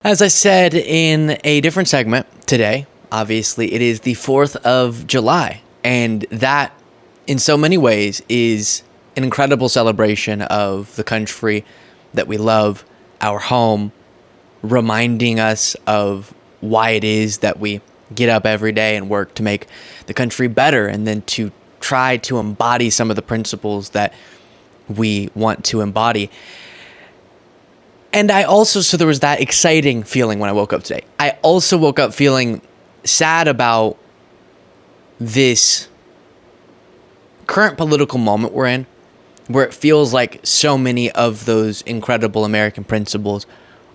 As I said in a different segment today, obviously it is the 4th of July, and that in so many ways is an incredible celebration of the country that we love, our home, reminding us of why it is that we get up every day and work to make the country better, and then to try to embody some of the principles that we want to embody. And so there was that exciting feeling when I woke up today. I also woke up feeling sad about this current political moment we're in, where it feels like so many of those incredible American principles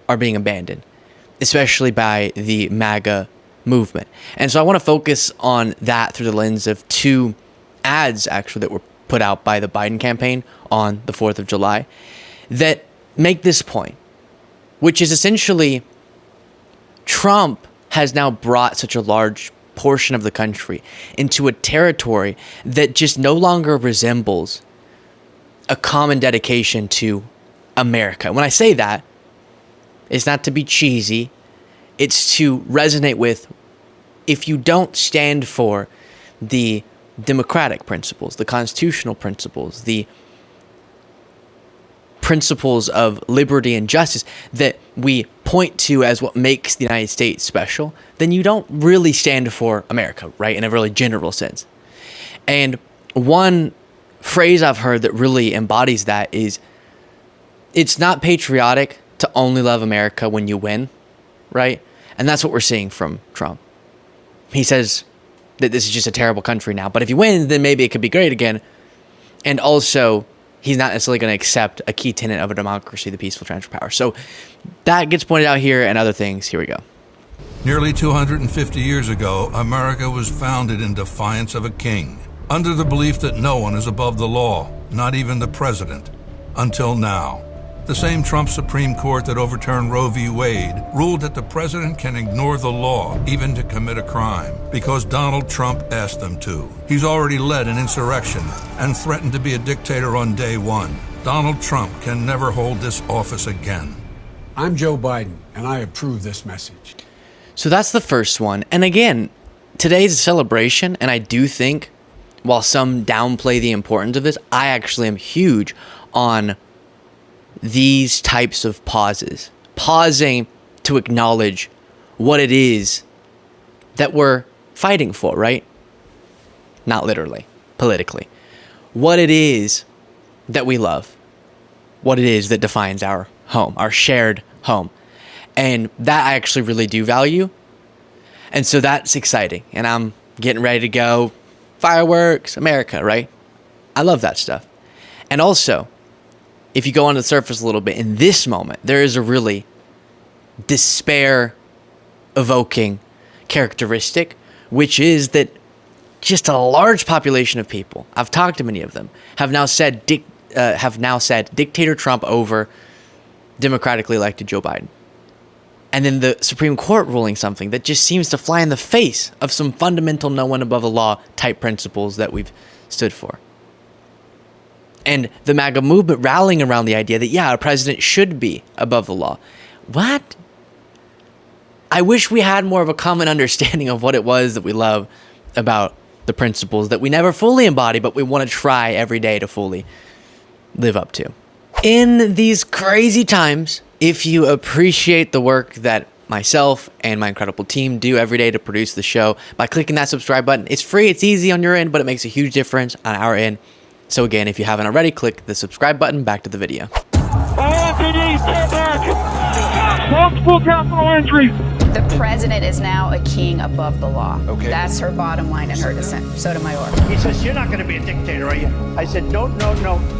are being abandoned, especially by the MAGA movement. And so I want to focus on that through the lens of two ads, actually, that were put out by the Biden campaign on the 4th of July that make this point, which is essentially Trump has now brought such a large portion of the country into a territory that just no longer resembles a common dedication to America. When I say that, it's not to be cheesy. It's to resonate with, if you don't stand for the democratic principles, the constitutional principles, the principles of liberty and justice that we point to as what makes the United States special, then you don't really stand for America, right? In a really general sense. And one phrase I've heard that really embodies that is, it's not patriotic to only love America when you win, right? And that's what we're seeing from Trump. He says that this is just a terrible country now, but if he wins, then maybe it could be great again. And also, he's not necessarily going to accept a key tenet of a democracy, the peaceful transfer of power. So that gets pointed out here, and other things. Here we go. Nearly 250 years ago, America was founded in defiance of a king, under the belief that no one is above the law, not even the president. Until now. The same Trump Supreme Court that overturned Roe v. Wade ruled that the president can ignore the law, even to commit a crime, because Donald Trump asked them to. He's already led an insurrection and threatened to be a dictator on day one. Donald Trump can never hold this office again. I'm Joe Biden, and I approve this message. So that's the first one. And again, today's a celebration, and I do think, while some downplay the importance of this, I actually am huge on these types of pauses. Pausing to acknowledge what it is that we're fighting for, right? Not literally, politically. What it is that we love. What it is that defines our home, our shared home. And that I actually really do value. And so that's exciting. And I'm getting ready to go. Fireworks, America, right? I love that stuff. And also, if you go on the surface a little bit, in this moment, there is a really despair-evoking characteristic, which is that just a large population of people, I've talked to many of them, have now said dictator Trump over democratically elected Joe Biden. And then the Supreme Court ruling something that just seems to fly in the face of some fundamental no one above the law type principles that we've stood for. And the MAGA movement rallying around the idea that, yeah, a president should be above the law. What? I wish we had more of a common understanding of what it was that we love about the principles that we never fully embody, but we want to try every day to fully live up to. In these crazy times, if you appreciate the work that myself and my incredible team do every day to produce the show, by clicking that subscribe button, it's free, it's easy on your end, but it makes a huge difference on our end. So again, if you haven't already, click the subscribe button. Back to the video. Anthony, get back! Multiple capital injuries. The president is now a king above the law. Okay. That's her bottom line in her dissent. Sotomayor. He says, you're not going to be a dictator, are you? I said, no,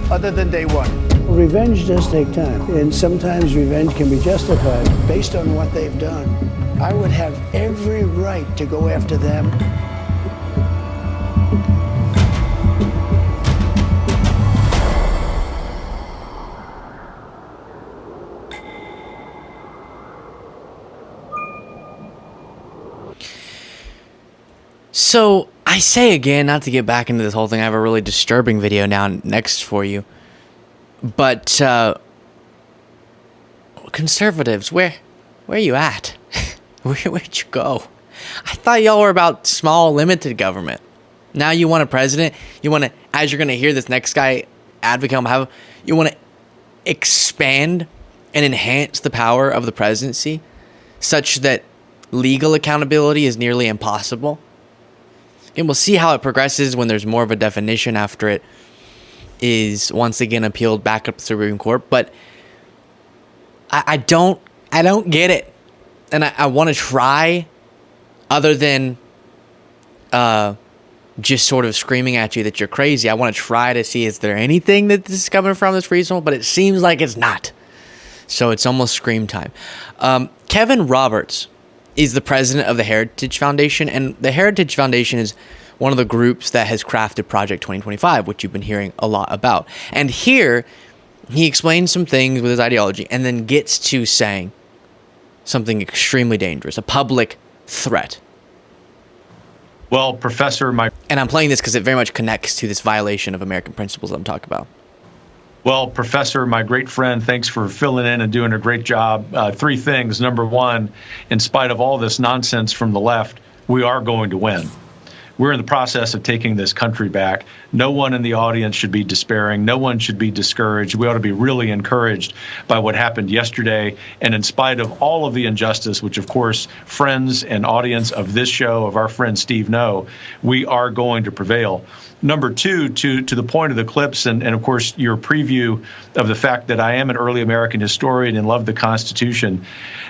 other than day one. Revenge does take time, and sometimes revenge can be justified based on what they've done. I would have every right to go after them. So I say again, not to get back into this whole thing, I have a really disturbing video now next for you. But conservatives, where where are you at? Where'd you go? I thought y'all were about small, limited government. Now you want a president? You want to, as you're going to hear this next guy advocate on behalf of, you want to expand and enhance the power of the presidency such that legal accountability is nearly impossible. And we'll see how it progresses when there's more of a definition after it is once again appealed back up to the Supreme Court. But I don't get it. And I want to try, other than just sort of screaming at you that you're crazy. I want to try to see, is there anything that this is coming from that's reasonable? But it seems like it's not. So it's almost scream time. Kevin Roberts is the president of the Heritage Foundation. And the Heritage Foundation is one of the groups that has crafted Project 2025, which you've been hearing a lot about. And here, he explains some things with his ideology and then gets to saying something extremely dangerous, a public threat. Well, Professor, and I'm playing this because it very much connects to this violation of American principles I'm talking about. Well, Professor, my great friend, thanks for filling in and doing a great job. Three things. Number one, in spite of all this nonsense from the left, we are going to win. We're in the process of taking this country back. No one in the audience should be despairing. No one should be discouraged. We ought to be really encouraged by what happened yesterday. And in spite of all of the injustice, which, of course, friends and audience of this show, of our friend Steve know, we are going to prevail. Number two, to the point of the clips and of course, your preview of the fact that I am an early American historian and love the Constitution,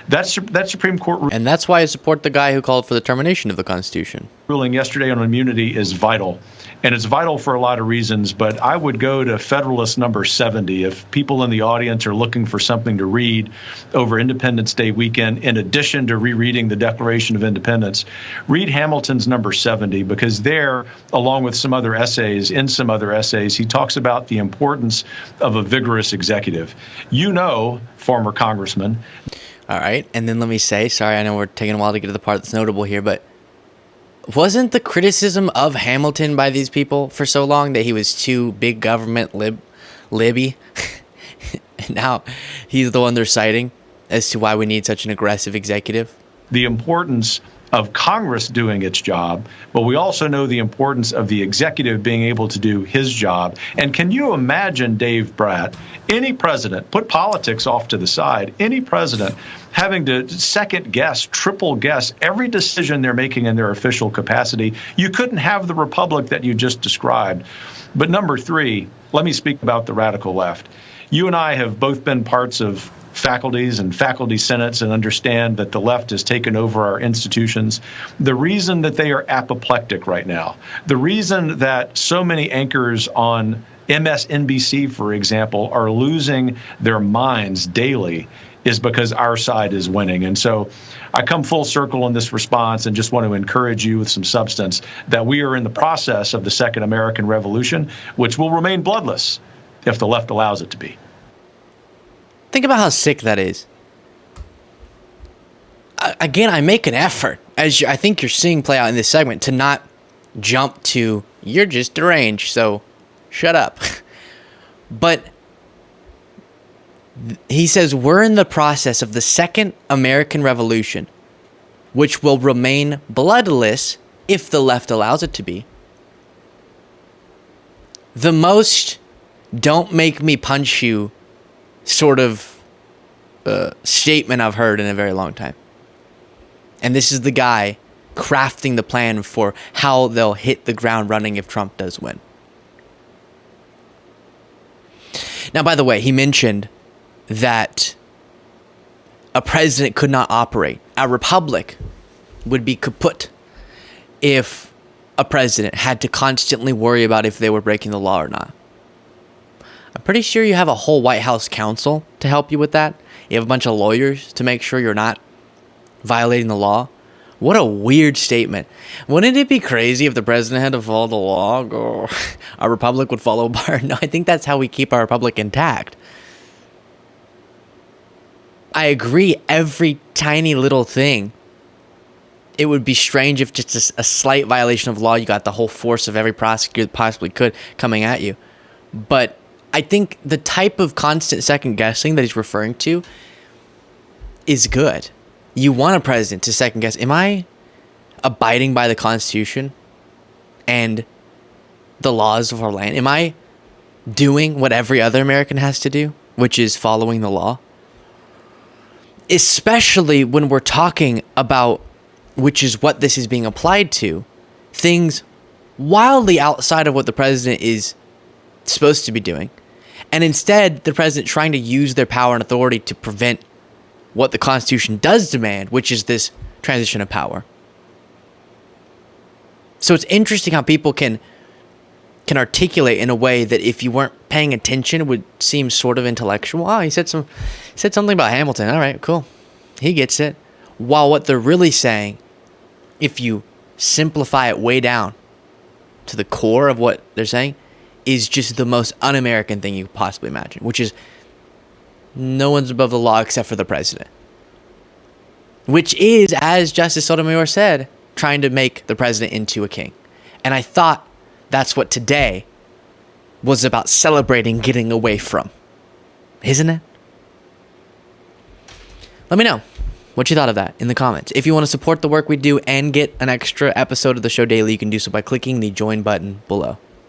that Supreme Court and that's why I support the guy who called for the termination of the Constitution. Ruling yesterday on immunity is vital. And it's vital for a lot of reasons, but I would go to Federalist number 70 if people in the audience are looking for something to read over Independence Day weekend, in addition to rereading the Declaration of Independence. Read Hamilton's number 70, because there, along with some other essays, he talks about the importance of a vigorous executive. You know, former congressman. All right, and then let me say, sorry, I know we're taking a while to get to the part that's notable here, but wasn't the criticism of Hamilton by these people for so long that he was too big government libby? And now he's the one they're citing as to why we need such an aggressive executive? The importance of Congress doing its job, but we also know the importance of the executive being able to do his job. And can you imagine, Dave Bratt, any president, put politics off to the side, any president having to second guess, triple guess every decision they're making in their official capacity? You couldn't have the republic that you just described. But number three, let me speak about the radical left. You and I have both been parts of faculties and faculty senates and understand that the left has taken over our institutions. The reason that they are apoplectic right now, the reason that so many anchors on MSNBC, for example, are losing their minds daily, is because our side is winning. And so I come full circle in this response and just want to encourage you with some substance that we are in the process of the Second American Revolution, which will remain bloodless if the left allows it to be. Think about how sick that is. Again, I make an effort, as I think you're seeing play out in this segment, to not jump to, you're just deranged, so shut up. But he says we're in the process of the Second American Revolution, which will remain bloodless if the left allows it to be. The most don't make me punch you sort of statement I've heard in a very long time. And this is the guy crafting the plan for how they'll hit the ground running if Trump does win. Now, by the way, he mentioned that a president could not operate. A republic would be kaput if a president had to constantly worry about if they were breaking the law or not. I'm pretty sure you have a whole White House counsel to help you with that. You have a bunch of lawyers to make sure you're not violating the law. What a weird statement. Wouldn't it be crazy if the president had to follow the law or our republic would follow bar? No, I think that's how we keep our republic intact. I agree, every tiny little thing. It would be strange if just a slight violation of law, you got the whole force of every prosecutor that possibly could coming at you. But I think the type of constant second guessing that he's referring to is good. you want a president to second guess, am I abiding by the Constitution and the laws of our land? Am I doing what every other American has to do, which is following the law? Especially when we're talking about, which is what this is being applied to, things wildly outside of what the president is supposed to be doing. And instead, the president trying to use their power and authority to prevent what the Constitution does demand, which is this transition of power. So it's interesting how people can articulate in a way that if you weren't paying attention would seem sort of intellectual. Oh, he said something about Hamilton. All right, cool. He gets it. While what they're really saying, if you simplify it way down to the core of what they're saying, is just the most un-American thing you could possibly imagine, which is no one's above the law except for the president. Which is, as Justice Sotomayor said, trying to make the president into a king. And I thought that's what today was about, celebrating getting away from. Isn't it? Let me know what you thought of that in the comments. If you want to support the work we do and get an extra episode of the show daily, you can do so by clicking the join button below.